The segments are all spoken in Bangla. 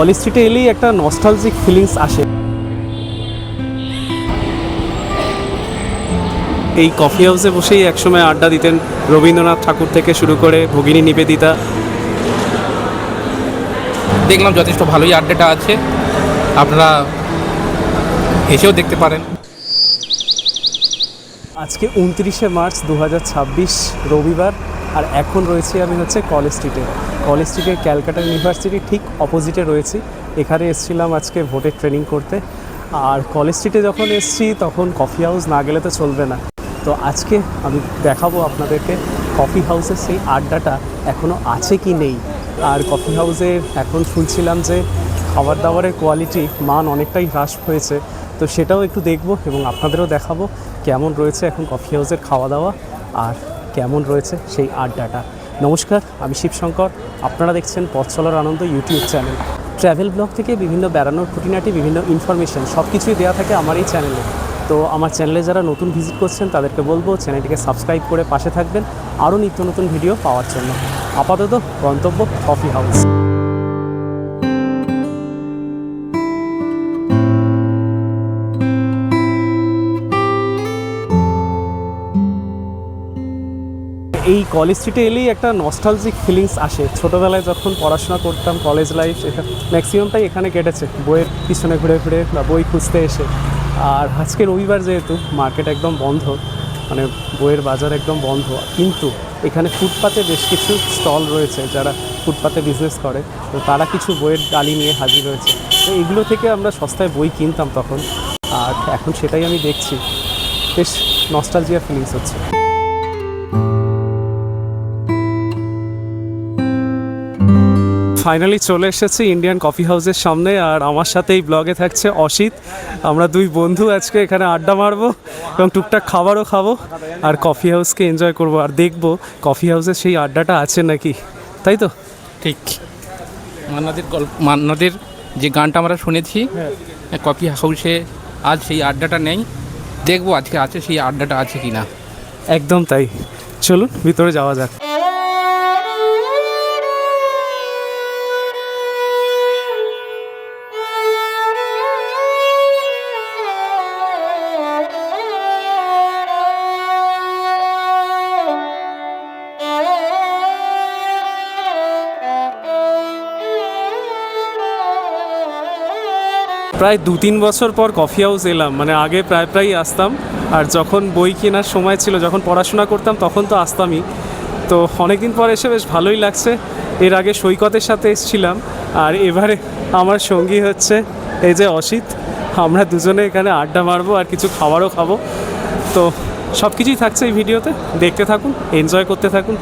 কলেজ স্ট্রিটে এলেই একটা নস্টালজিক ফিলিংস আসে। এই কফি হাউসে বসেই একসময় আড্ডা দিতেন রবীন্দ্রনাথ ঠাকুর থেকে শুরু করে ভগিনী নিবেদিতা। দেখলাম যথেষ্ট ভালোই আড্ডাটা আছে, আপনারা এসেও দেখতে পারেন। আজকে 29শে মার্চ 2026 রবিবার, আর এখন রয়েছি আমি কলেজ স্ট্রিটে। কলেজ স্ট্রিটের ক্যালকাটা ইউনিভার্সিটি ঠিক অপোজিটে রয়েছি। এখানে এসেছিলাম আজকে ভোটের ট্রেনিং করতে। আর কলেজ স্ট্রিটে যখন এসেছি তখন কফি হাউস না গেলে তো চলবে না। তো আজকে আমি দেখাবো আপনাদেরকে কফি হাউসের সেই আড্ডাটা এখনও আছে কি নেই। আর কফি হাউসের এখন শুনছিলাম যে খাবার দাবারের কোয়ালিটি মান অনেকটাই হ্রাস হয়েছে, তো সেটাও একটু দেখব এবং আপনাদেরও দেখাবো কেমন রয়েছে এখন কফি হাউসের খাওয়া দাওয়া আর কেমন রয়েছে সেই আড্ডাটা। নমস্কার, আমি শিবশঙ্কর, আপনারা দেখছেন পথ চলার আনন্দ ইউটিউব চ্যানেল। ট্র্যাভেল ব্লগ থেকে বিভিন্ন বেড়ানোর খুঁটিনাটি, বিভিন্ন ইনফরমেশন সব কিছুই দেওয়া থাকে আমার এই চ্যানেলে। তো আমার চ্যানেলে যারা নতুন ভিজিট করছেন তাদেরকে বলবো চ্যানেলটিকে সাবস্ক্রাইব করে পাশে থাকবেন আরও নিত্য নতুন ভিডিও পাওয়ার জন্য। আপাতত গন্তব্য কফি হাউস। এই কলেজ স্ট্রিটে এলেই একটা নস্টালজিক ফিলিংস আসে। ছোটোবেলায় যখন পড়াশোনা করতাম, কলেজ লাইফ ম্যাক্সিমামটাই এখানে কেটেছে, বইয়ের পিছনে ঘুরে ঘুরে বা বই খুঁজতে এসে। আর আজকে রবিবার যেহেতু মার্কেট একদম বন্ধ, মানে বইয়ের বাজার একদম বন্ধ, কিন্তু এখানে ফুটপাতে বেশ কিছু স্টল রয়েছে যারা ফুটপাতে বিজনেস করে, তো তারা কিছু বইয়ের ডালি নিয়ে হাজির হয়েছে। তো এগুলো থেকে আমরা সস্তায় বই কিনতাম তখন, আর এখন সেটাই আমি দেখছি। বেশ নস্টালজিয়া ফিলিংস হচ্ছে। ফাইনালি চলে এসেছি ইন্ডিয়ান কফি হাউসের সামনে, আর আমার সাথে এই ব্লগে থাকছে অসিত। আমরা দুই বন্ধু আজকে এখানে আড্ডা মারবো এবং টুকটাক খাবারও খাবো আর কফি হাউসকে এনজয় করবো, আর দেখবো কফি হাউসের সেই আড্ডাটা আছে নাকি, তাই তো? ঠিক, মান্নাদের যে গানটা আমরা শুনেছি কফি হাউসে, আজ সেই আড্ডাটা নেই, দেখবো আজকে আছে সেই আড্ডাটা আছে কি না। একদম তাই, চলুন ভিতরে যাওয়া যাক। প্রায় 2-3 বছর পর কফি হাউস এলাম, মানে আগে প্রায় আসতাম, আর যখন বই কেনার সময় ছিল, যখন পড়াশোনা করতাম তখন তো আসতামই। তো অনেকদিন পর এসে বেশ ভালোই লাগছে। এর আগে সৈকতের সাথে এসেছিলাম, আর এবারে আমার সঙ্গী হচ্ছে এই যে অসিত। আমরা দুজনে এখানে আড্ডা মারবো আর কিছু খাবারও খাবো। তো সব কিছুই থাকছে এই ভিডিওতে, দেখতে থাকুন, এনজয় করতে থাকুন।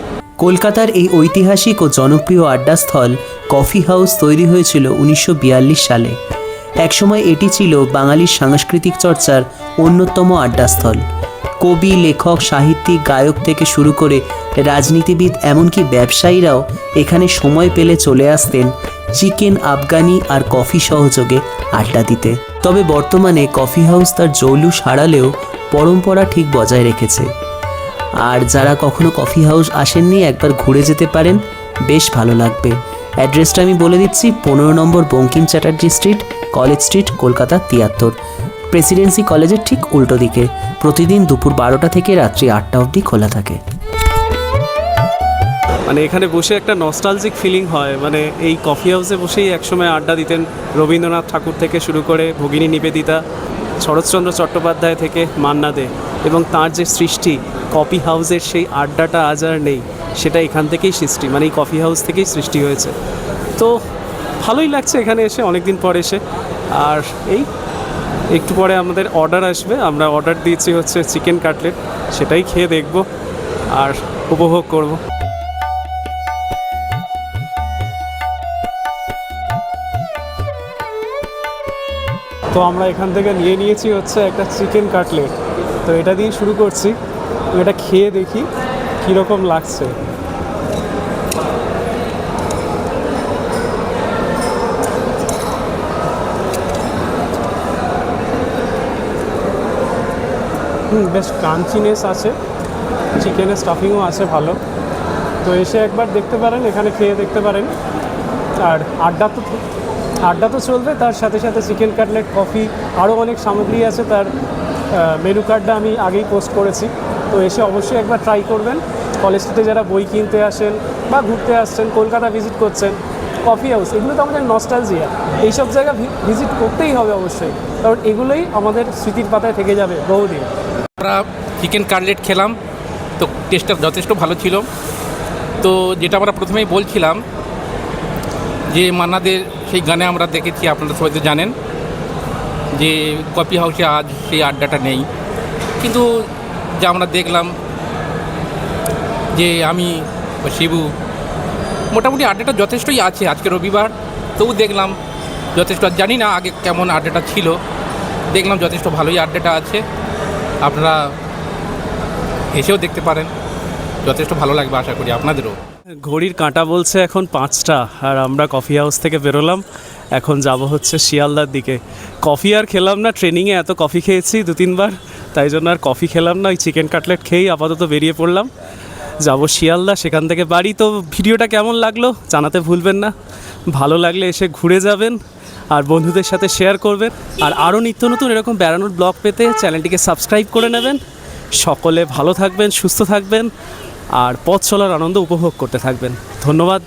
কলকাতার এই ঐতিহাসিক ও জনপ্রিয় আড্ডাস্থল কফি হাউস তৈরি হয়েছিল 1942 সালে। একসময় এটি ছিল বাঙালির সাংস্কৃতিক চর্চার অন্যতম আড্ডাস্থল। কবি, লেখক, সাহিত্যিক, গায়ক থেকে শুরু করে রাজনীতিবিদ, এমনকি ব্যবসায়ীরাও এখানে সময় পেলে চলে আসতেন চিকেন, আফগানি আর কফি সহযোগে আড্ডা দিতে। তবে বর্তমানে কফি হাউস তার জৌলুস হারালেও পরম্পরা ঠিক বজায় রেখেছে। আর যারা কখনো কফি হাউস আসেননি, একবার ঘুরে যেতে পারেন, বেশ ভালো লাগবে। অ্যাড্রেসটা আমি বলে দিচ্ছি, 15 number Bankim Chatterjee street, college street, Kolkata 73। Presidency কলেজের ঠিক উল্টো দিকে। প্রতিদিন দুপুর 12টা থেকে রাত্রি 8টা অবধি খোলা থাকে। মানে এখানে বসে একটা নস্টালজিক ফিলিং হয়। মানে এই কফি হাউসে বসেই একসময় আড্ডা দিতেন রবীন্দ্রনাথ ঠাকুর থেকে শুরু করে ভগিনী নিবেদিতা, শরৎচন্দ্র চট্টোপাধ্যায় থেকে মান্না দে, এবং তার যে সৃষ্টি কফি হাউসের সেই আড্ডাটা আজ আর নেই, সেটা এখান থেকেই সৃষ্টি, মানে এই কফি হাউস থেকেই সৃষ্টি হয়েছে। তো ভালোই লাগছে এখানে এসে, অনেক দিন পর এসে। আর এই একটু পরে আমাদের অর্ডার আসবে, আমরা অর্ডার দিয়েছি হচ্ছে চিকেন কাটলেট, সেটাই খেয়ে দেখব আর উপভোগ করব। তো আমরা এখান থেকে নিয়ে নিয়েছি হচ্ছে একটা চিকেন কাটলেট, তো এটা দিয়ে শুরু করছি। এটা খেয়ে দেখি কীরকম লাগছে। বেশ ক্রাঞ্চিনেস আছে, চিকেনের স্টাফিংও আছে ভালো। তো এসে একবার দেখতে পারেন, এখানে খেয়ে দেখতে পারেন। আর আড্ডা তো চলবে, তার সাথে সাথে চিকেন কাটলেট, কফি, আরও অনেক সামগ্রী আছে। তার মেনু কার্ডটা আমি আগেই পোস্ট করেছি, তো এসে অবশ্যই একবার ট্রাই করবেন। কলেজ স্ট্রিটে যারা বই কিনতে আসেন বা ঘুরতে আসছেন, কলকাতা ভিজিট করছেন, কফি হাউস, এগুলো তো আমাদের নস্টালজিয়া। এইসব জায়গা ভিজিট করতেই হবে অবশ্যই, কারণ এগুলোই আমাদের স্মৃতির পাতায় থেকে যাবে বহুদিন। আমরা চিকেন কাটলেট খেলাম, তো টেস্টটা যথেষ্ট ভালো ছিল। তো যেটা আমরা প্রথমেই বলছিলাম যে মান্নাদের সেই গানে আমরা দেখেছি, আপনারা সবাই তো জানেন যে কফি হাউসে আজ সেই আড্ডাটা নেই। কিন্তু যা আমরা দেখলাম যে আমি ও শিবু, মোটামুটি আড্ডাটা যথেষ্টই আছে। আজকে রবিবার, তবু দেখলাম যথেষ্ট, জানি না আগে কেমন আড্ডাটা ছিল, দেখলাম যথেষ্ট ভালোই আড্ডাটা আছে। আপনারা এসেও দেখতে পারেন, যথেষ্ট ভালো লাগবে আশা করি আপনাদেরও। ঘড়ির কাঁটা বলছে এখন 5টা, আর আমরা কফি হাউস থেকে বেরোলাম, এখন যাব হচ্ছে শিয়ালদার দিকে। কফি আর খেলাম না, ট্রেনিংয়ে এত কফি খেয়েছি 2-3বার, তাই জন্য আর কফি খেলাম না। ওই চিকেন কাটলেট খেয়েই আপাতত বেরিয়ে পড়লাম, যাব শিয়ালদা, সেখান থেকে বাড়ি। তো ভিডিওটা কেমন লাগলো জানাতে ভুলবেন না, ভালো লাগলে এসে ঘুরে যাবেন আর বন্ধুদের সাথে শেয়ার করবেন। আর আরও নিত্য নতুন এরকম বেড়ানোর ব্লগ পেতে চ্যানেলটিকে সাবস্ক্রাইব করে নেবেন। সকলে ভালো থাকবেন, সুস্থ থাকবেন আর পথ চলার আনন্দ উপভোগ করতে থাকবেন। ধন্যবাদ।